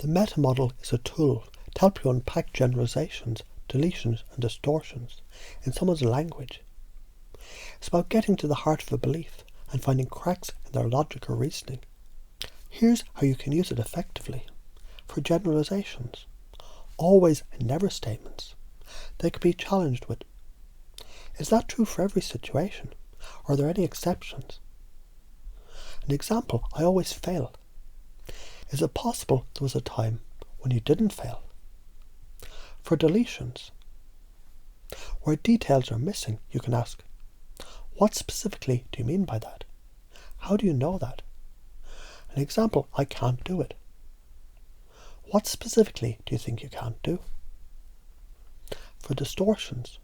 The meta model is a tool to help you unpack generalizations, deletions and distortions in someone's language. It's about getting to the heart of a belief and finding cracks in their logic or reasoning. Here's how you can use it effectively. For generalizations, always and never statements, they can be challenged with, is that true for every situation? Or are there any exceptions? An example, I always fail. Is it possible there was a time when you didn't fail? For deletions, where details are missing, you can ask, what specifically do you mean by that? How do you know that? An example, I can't do it. What specifically do you think you can't do? For distortions,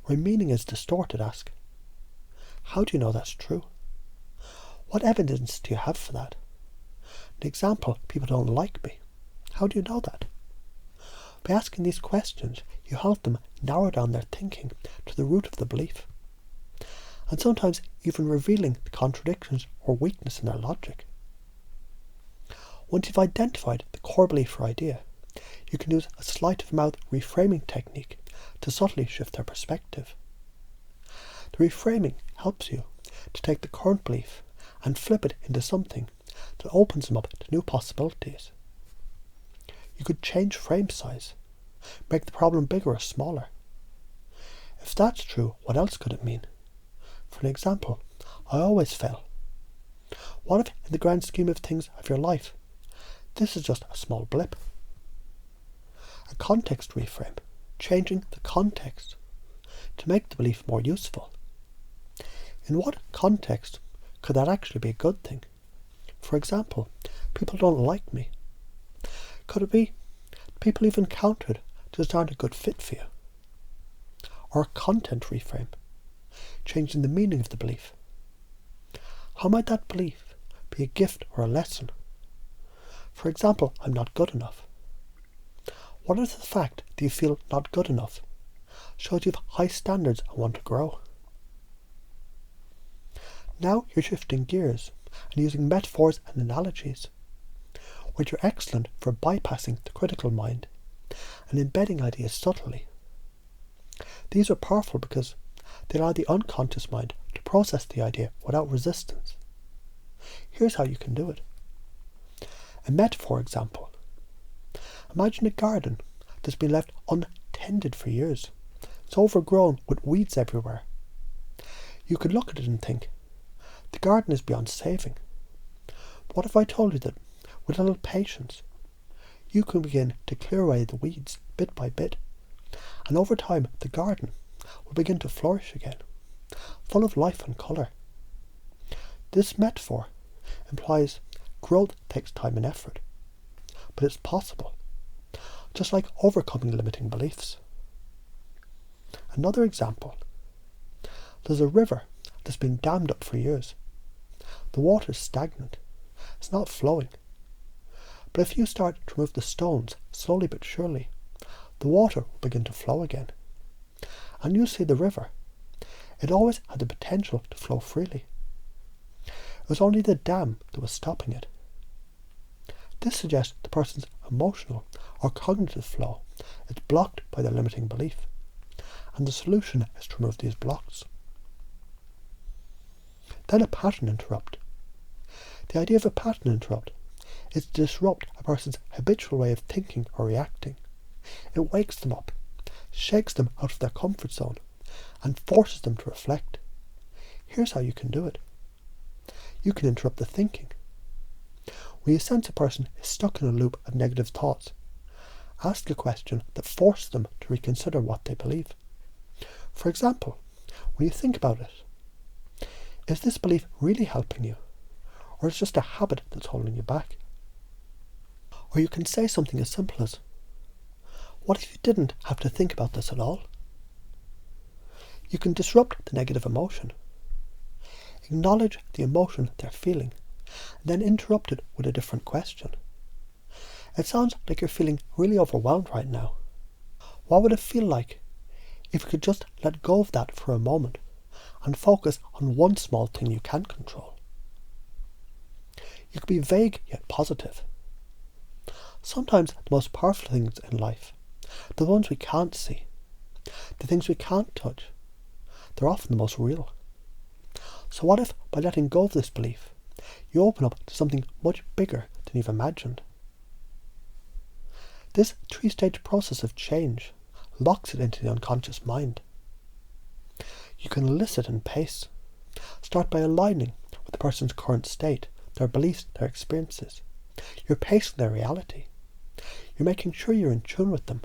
where meaning is distorted, ask, how do you know that's true? What evidence do you have for that? An example, people don't like me. How do you know that? By asking these questions, you help them narrow down their thinking to the root of the belief, and sometimes even revealing the contradictions or weakness in their logic. Once you've identified the core belief or idea, you can use a sleight-of-mouth reframing technique to subtly shift their perspective. The reframing helps you to take the current belief and flip it into something that opens them up to new possibilities. You could change frame size, make the problem bigger or smaller. If that's true, what else could it mean? For an example, I always fail. What if, in the grand scheme of things of your life, this is just a small blip? A context reframe, changing the context to make the belief more useful. In what context could that actually be a good thing? For example, people don't like me. Could it be people you've encountered just aren't a good fit for you? Or a content reframe, changing the meaning of the belief. How might that belief be a gift or a lesson? For example, I'm not good enough. What if the fact that you feel not good enough shows you have high standards and want to grow? Now you're shifting gears and using metaphors and analogies, which are excellent for bypassing the critical mind and embedding ideas subtly. These are powerful because they allow the unconscious mind to process the idea without resistance. Here's how you can do it. A metaphor example. Imagine a garden that's been left untended for years. It's overgrown with weeds everywhere. You could look at it and think, the garden is beyond saving. What if I told you that, with a little patience, you can begin to clear away the weeds bit by bit, and over time the garden will begin to flourish again, full of life and colour. This metaphor implies growth takes time and effort, but it's possible, just like overcoming limiting beliefs. Another example. There's a river that's been dammed up for years. The water is stagnant. It's not flowing. But if you start to remove the stones slowly but surely, the water will begin to flow again. And you see the river. It always had the potential to flow freely. It was only the dam that was stopping it. This suggests the person's emotional or cognitive flow is blocked by their limiting belief, and the solution is to remove these blocks. Then a pattern interrupt. The idea of a pattern interrupt is to disrupt a person's habitual way of thinking or reacting. It wakes them up, shakes them out of their comfort zone, and forces them to reflect. Here's how you can do it. You can interrupt the thinking. When you sense a person is stuck in a loop of negative thoughts, ask a question that forces them to reconsider what they believe. For example, when you think about it, is this belief really helping you, or is it just a habit that's holding you back? Or you can say something as simple as, what if you didn't have to think about this at all? You can disrupt the negative emotion. Acknowledge the emotion they're feeling, and then interrupt it with a different question. It sounds like you're feeling really overwhelmed right now. What would it feel like if you could just let go of that for a moment and focus on one small thing you can control? You could be vague yet positive. Sometimes the most powerful things in life, the ones we can't see, the things we can't touch, they're often the most real. So what if, by letting go of this belief, you open up to something much bigger than you've imagined? This 3-stage process of change locks it into the unconscious mind. You can elicit and pace. Start by aligning with the person's current state, their beliefs, their experiences. You're pacing their reality. You're making sure you're in tune with them.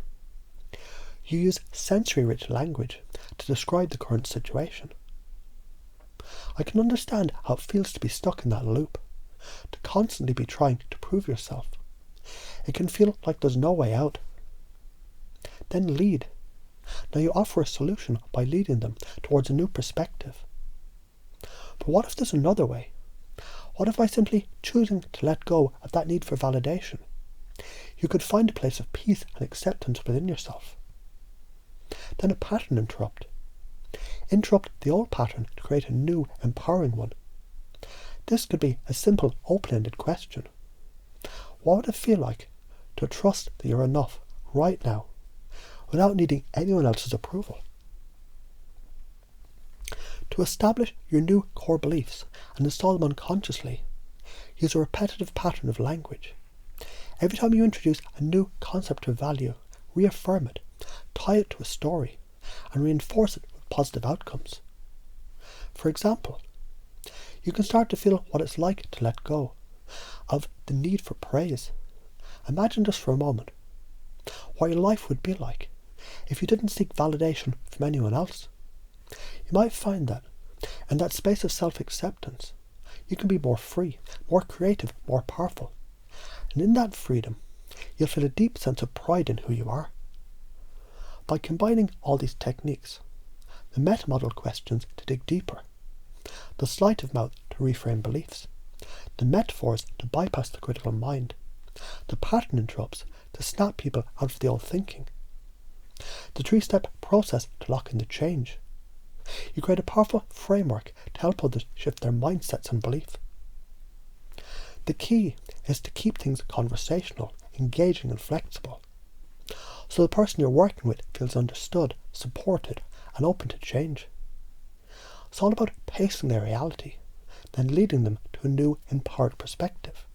You use sensory-rich language to describe the current situation. I can understand how it feels to be stuck in that loop, to constantly be trying to prove yourself. It can feel like there's no way out. Then lead. Now you offer a solution by leading them towards a new perspective. But what if there's another way? What if by simply choosing to let go of that need for validation, you could find a place of peace and acceptance within yourself? Then a pattern interrupt. Interrupt the old pattern to create a new, empowering one. This could be a simple, open-ended question. What would it feel like to trust that you're enough right now, without needing anyone else's approval? To establish your new core beliefs and install them unconsciously, use a repetitive pattern of language. Every time you introduce a new concept or value, reaffirm it, tie it to a story, and reinforce it with positive outcomes. For example, you can start to feel what it's like to let go of the need for praise. Imagine just for a moment what your life would be like if you didn't seek validation from anyone else. You might find that in that space of self-acceptance, you can be more free, more creative, more powerful. And in that freedom, you'll feel a deep sense of pride in who you are. By combining all these techniques, the meta-model questions to dig deeper, the sleight of mouth to reframe beliefs, the metaphors to bypass the critical mind, the pattern interrupts to snap people out of the old thinking, the 3-step process to lock in the change, you create a powerful framework to help others shift their mindsets and belief. The key is to keep things conversational, engaging and flexible, so the person you're working with feels understood, supported and open to change. It's all about pacing their reality, then leading them to a new, empowered perspective.